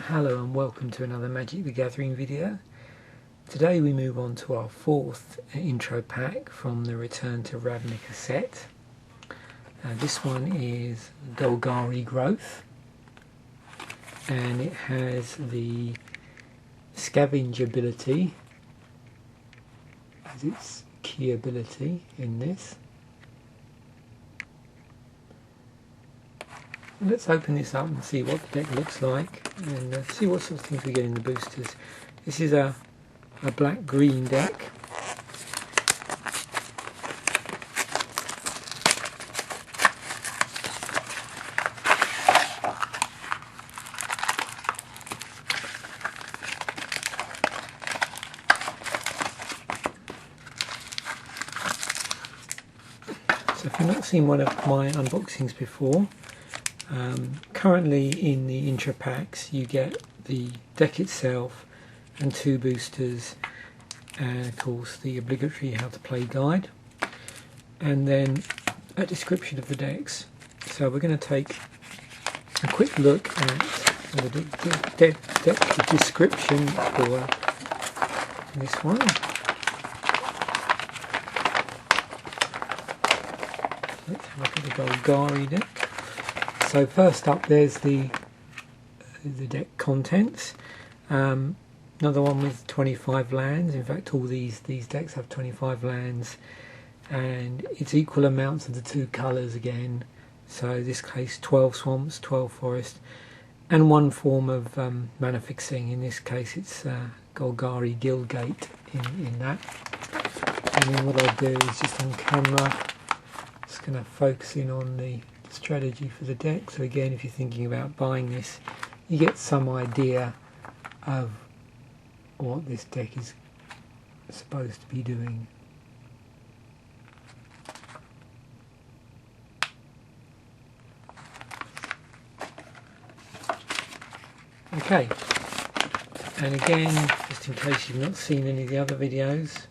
Hello and welcome to another Magic the Gathering video. Today we move on to our fourth intro pack from the Return to Ravnica set. This one is Golgari Growth, and it has the Scavenge ability as its key ability in this. Let's open this up and see what the deck looks like and see what sort of things we get in the boosters. This is a black-green deck. So if you've not seen one of my unboxings before, currently in the intro packs you get the deck itself and two boosters, and of course the obligatory how to play guide, and then a description of the decks. So we're going to take a quick look at the deck description for this one. Let's have a look at the Golgari deck. So first up, there's the deck contents. Another one with 25 lands. In fact, all these decks have 25 lands, and it's equal amounts of the two colours again. So in this case, 12 swamps, 12 forest, and one form of mana fixing. In this case, it's Golgari Guildgate in that. And then what I'll do is just on camera, just going to focus in on the strategy for the deck. So again, if you're thinking about buying this, you get some idea of what this deck is supposed to be doing. Okay, and again, just in case you've not seen any of the other videos,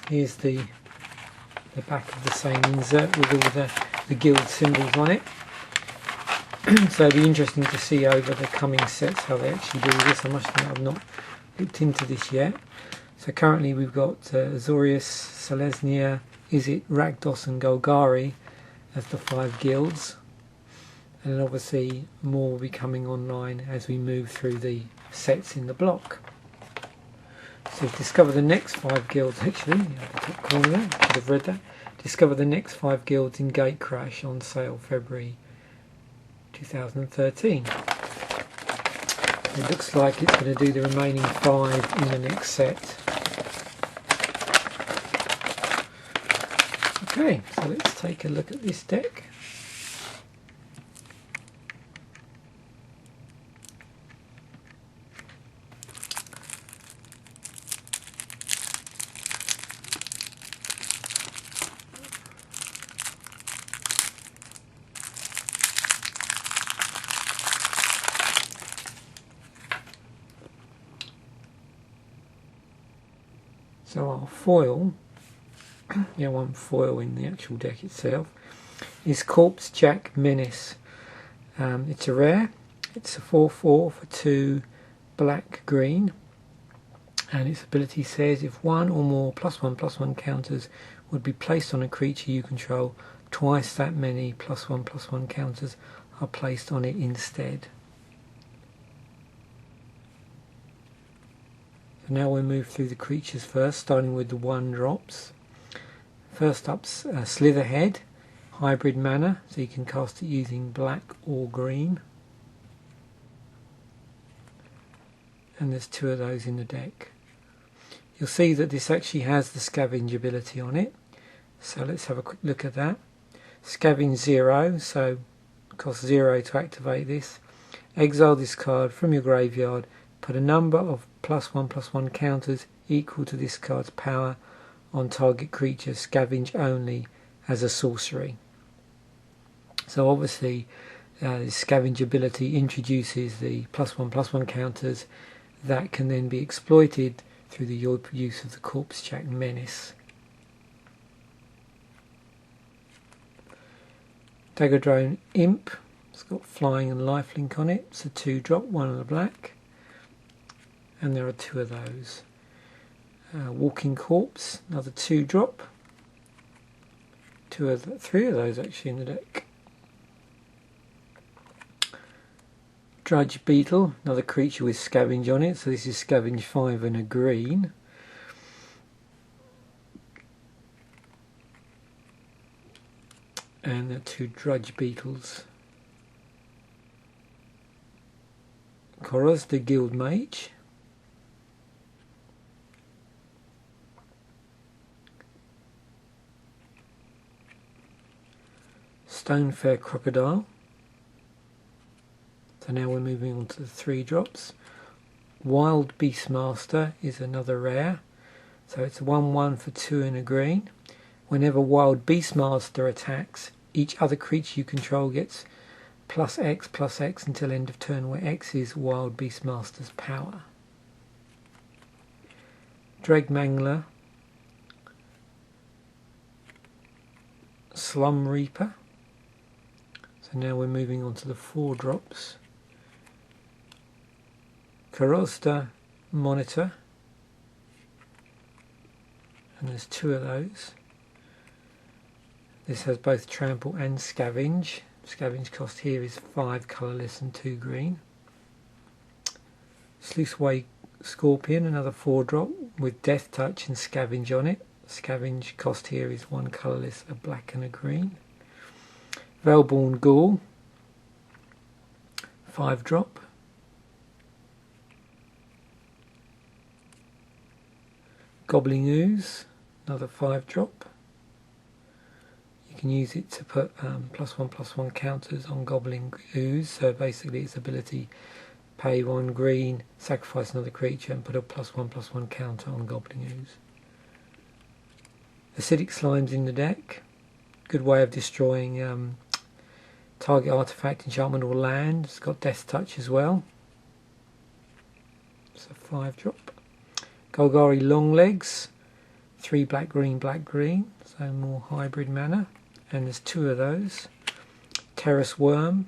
here's the back of the same insert with all the guild symbols on it. So it'll be interesting to see over the coming sets how they actually do this. I must admit I've not looked into this yet. So currently we've got Azorius, Selesnya, Izzet, Rakdos and Golgari as the 5 guilds, and then obviously more will be coming online as we move through the sets in the block. So discover the next 5 guilds, actually, at the top corner there, I should have read that. Discover the next 5 guilds in Gatecrash, on sale February 2013. It looks like it's going to do the remaining 5 in the next set. Okay, so let's take a look at this deck. So our foil, one foil in the actual deck itself, is Corpse Jack Menace. It's a rare, it's a 4/4 for 2 black green, and its ability says if one or more +1/+1 counters would be placed on a creature you control, twice that many +1/+1 counters are placed on it instead. Now we'll move through the creatures first, starting with the 1-drops. First up's Slitherhead, hybrid mana, so you can cast it using black or green. And there's 2 of those in the deck. You'll see that this actually has the Scavenge ability on it, so let's have a quick look at that. Scavenge 0, so it costs 0 to activate this. Exile this card from your graveyard. Put a number of +1/+1 counters equal to this card's power on target creature, scavenge only, as a sorcery. So obviously the scavenge ability introduces the +1/+1 counters that can then be exploited through the use of the Corpse Jack Menace. Dagger Drone Imp, It's got flying and lifelink on it. It's a 2-drop, one of the black. And there are 2 of those. Walking Corpse, another 2-drop. 3 of those actually in the deck. Drudge Beetle, another creature with Scavenge on it. So this is Scavenge 5 and a green. And there are 2 Drudge Beetles. Koros, the Guild Mage. Stonefair Crocodile. So now we're moving on to the 3-drops. Wild Beastmaster is another rare. So it's a 1/1 for 2 and a green. Whenever Wild Beastmaster attacks, each other creature you control gets +X until end of turn, where X is Wild Beastmaster's power. Dregmangler. Slum Reaper. So now we're moving on to the 4-drops. Karosta Monitor. And there's 2 of those. This has both Trample and Scavenge. Scavenge cost here is 5 colourless and 2 green. Sluiceway Scorpion, another 4-drop with Death Touch and Scavenge on it. Scavenge cost here is 1 colourless, a black and a green. Veilborn Ghoul, 5-drop. Gobbling Ooze, another 5-drop. You can use it to put +1/+1 counters on Gobbling Ooze. So basically its ability, pay 1 green, sacrifice another creature and put a +1/+1 counter on Gobbling Ooze. Acidic Slime's in the deck. Good way of destroying target artifact, enchantment or land. It's got Death Touch as well. It's a 5-drop. Golgari Longlegs, 3 black green, so more hybrid mana. And there's 2 of those. Terrace Worm.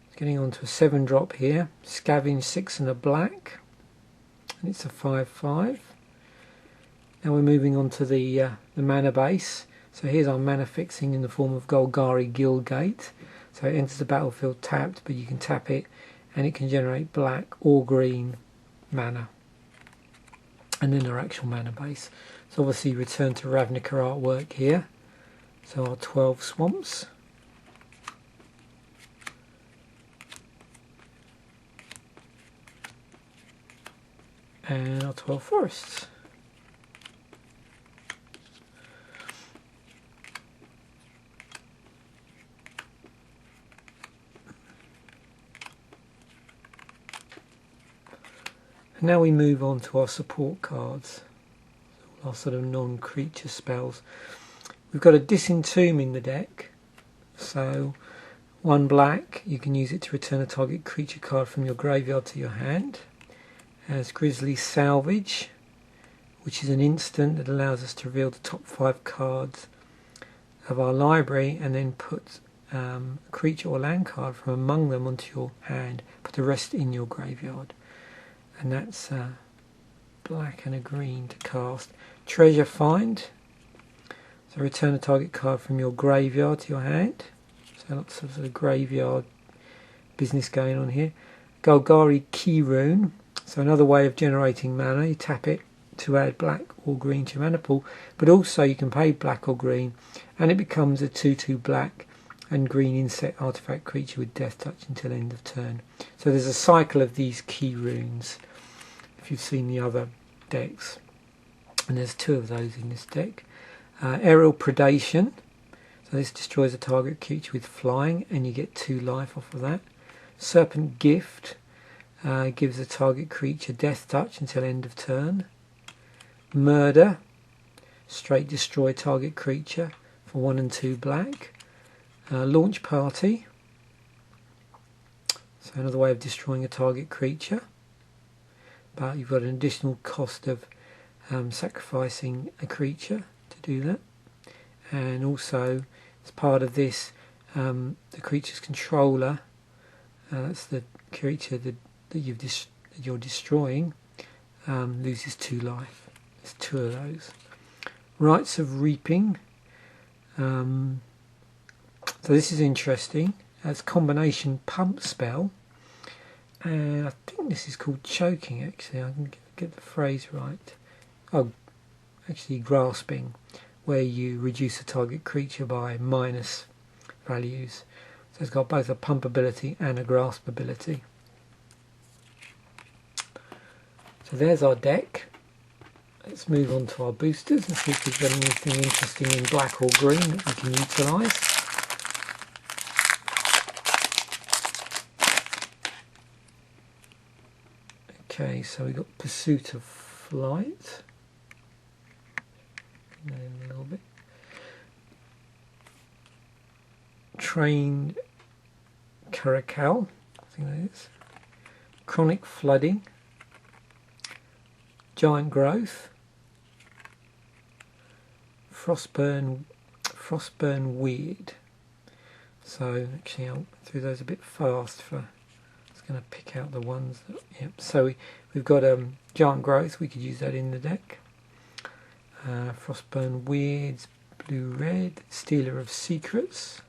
It's getting on to a 7-drop here. Scavenge 6 and a black. And it's a 5/5. Now we're moving on to the mana base. So here's our mana fixing in the form of Golgari Guildgate. So it enters the battlefield tapped, but you can tap it and it can generate black or green mana. And then our actual mana base. So obviously return to Ravnica artwork here. So our 12 swamps. And our 12 forests. And now we move on to our support cards, our sort of non-creature spells. We've got a Disentomb in the deck, so 1 black, you can use it to return a target creature card from your graveyard to your hand. As Grisly Salvage, which is an instant that allows us to reveal the top 5 cards of our library and then put a creature or land card from among them onto your hand, put the rest in your graveyard. And that's black and a green to cast. Treasure Find, so return a target card from your graveyard to your hand. So lots of sort of graveyard business going on here. Golgari Key Rune, so another way of generating mana. You tap it to add black or green to your mana pool, but also you can pay black or green and it becomes a 2/2 black and green insect artifact creature with Death Touch until end of turn. So there's a cycle of these key runes if you've seen the other decks, and there's 2 of those in this deck. Aerial Predation, so this destroys a target creature with flying and you get 2 life off of that. Serpent Gift gives a target creature Death Touch until end of turn. Murder, straight destroy target creature for 1 and 2 black. Launch Party, so another way of destroying a target creature, but you've got an additional cost of sacrificing a creature to do that. And also as part of this, the creature's controller, that's the creature that you're destroying, loses 2 life. There's 2 of those. Rites of Reaping. So this is interesting. It's combination pump spell, and I think this is called choking. Actually, I can get the phrase right. Oh, actually, grasping, where you reduce the target creature by minus values. So it's got both a pump ability and a grasp ability. So there's our deck. Let's move on to our boosters and see if we've got anything interesting in black or green that we can utilise. Okay, so we've got Pursuit of Flight. A little bit. Trained Caracal, I think that is. Chronic Flooding. Giant Growth. Frostburn Weird. So actually I'll through those a bit fast for it's going to pick out the ones that, yep. So we've got Giant Growth, we could use that in the deck. Frostburn Weirds, blue-red. Stealer of Secrets.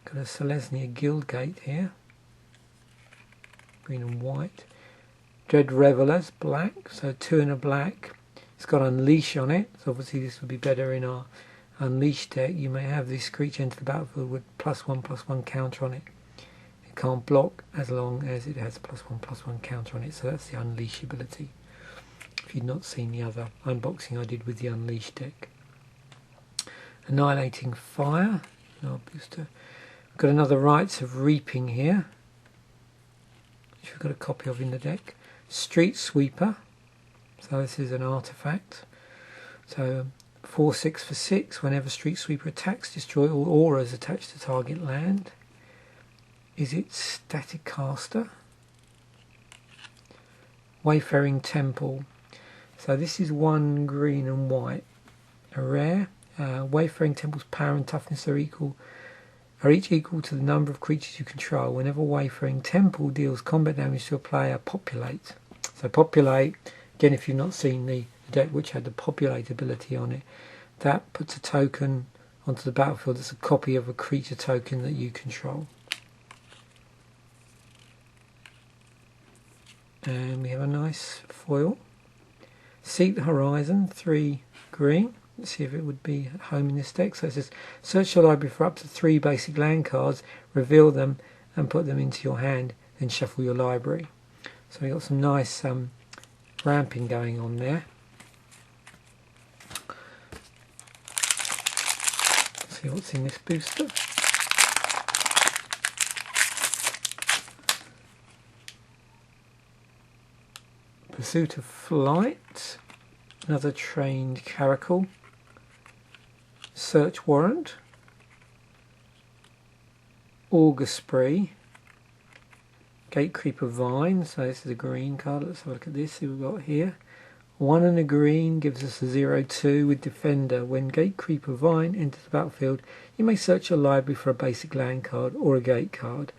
Got a Selesnya Guildgate here. Green and white. Dread Revelers, black. So 2 in a black. It's got Unleash on it. So obviously this would be better in our Unleash deck. You may have this creature enter the battlefield with +1/+1 counter on it. It can't block as long as it has a +1/+1 counter on it. So that's the Unleash ability. If you've not seen the other unboxing I did with the Unleash deck. Annihilating Fire, our booster. We've got another Rites of Reaping here, which we've got a copy of in the deck. Street Sweeper, so this is an artifact. So 4/6 for 6. Whenever Street Sweeper attacks, destroy all auras attached to target land. Is it Static Caster? Wayfaring Temple. So this is 1 green and white, a rare. Wayfaring Temple's power and toughness are each equal to the number of creatures you control. Whenever Wayfaring Temple deals combat damage to a player, populate. So populate, again, if you've not seen the deck which had the populate ability on it, that puts a token onto the battlefield that's a copy of a creature token that you control. And we have a nice foil. Seek the Horizon, 3 green. Let's see if it would be at home in this deck. So it says, search your library for up to 3 basic land cards, reveal them and put them into your hand, then shuffle your library. So we've got some nice ramping going on there. Let's see what's in this booster. Pursuit of Flight, another Trained Caracal, Search Warrant, Auger Spree, Gatecreeper Vine, so this is a green card. Let's have a look at this, see what we've got here. 1 and a green gives us a 0/2 with Defender. When Gatecreeper Vine enters the battlefield, you may search your library for a basic land card or a gate card.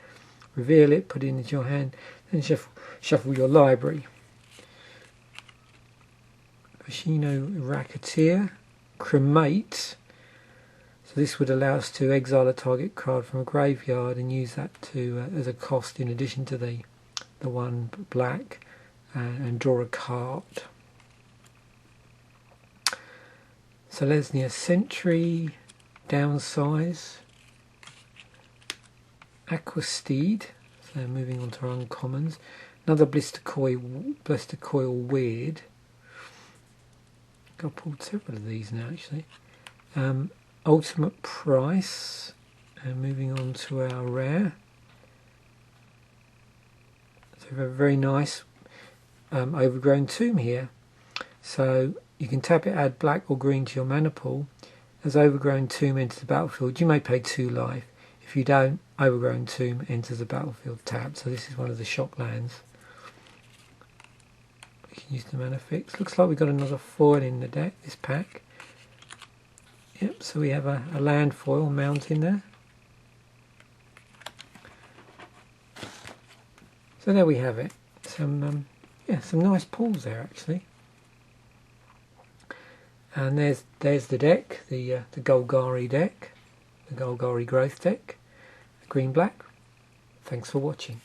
Reveal it, put it into your hand, then shuffle your library. Vashino Racketeer, Cremate. So this would allow us to exile a target card from a graveyard and use that to as a cost in addition to the 1 black and draw a card. Selesnya Sentry, downsize. Aquasteed, so moving on to our uncommons. Another Blister Coil Weird. I've pulled several of these now actually. Ultimate Price, and moving on to our rare. So we have a very nice Overgrown Tomb here. So you can tap it, add black or green to your mana pool. As Overgrown Tomb enters the battlefield, you may pay 2 life. If you don't, Overgrown Tomb enters the battlefield tapped. So this is one of the shock lands. We can use the mana fix. Looks like we've got another foil in the deck, this pack. Yep, so we have a land foil mounting there. So there we have it. Some some nice pulls there actually. And there's the deck, the Golgari deck, the Golgari growth deck, the green black. Thanks for watching.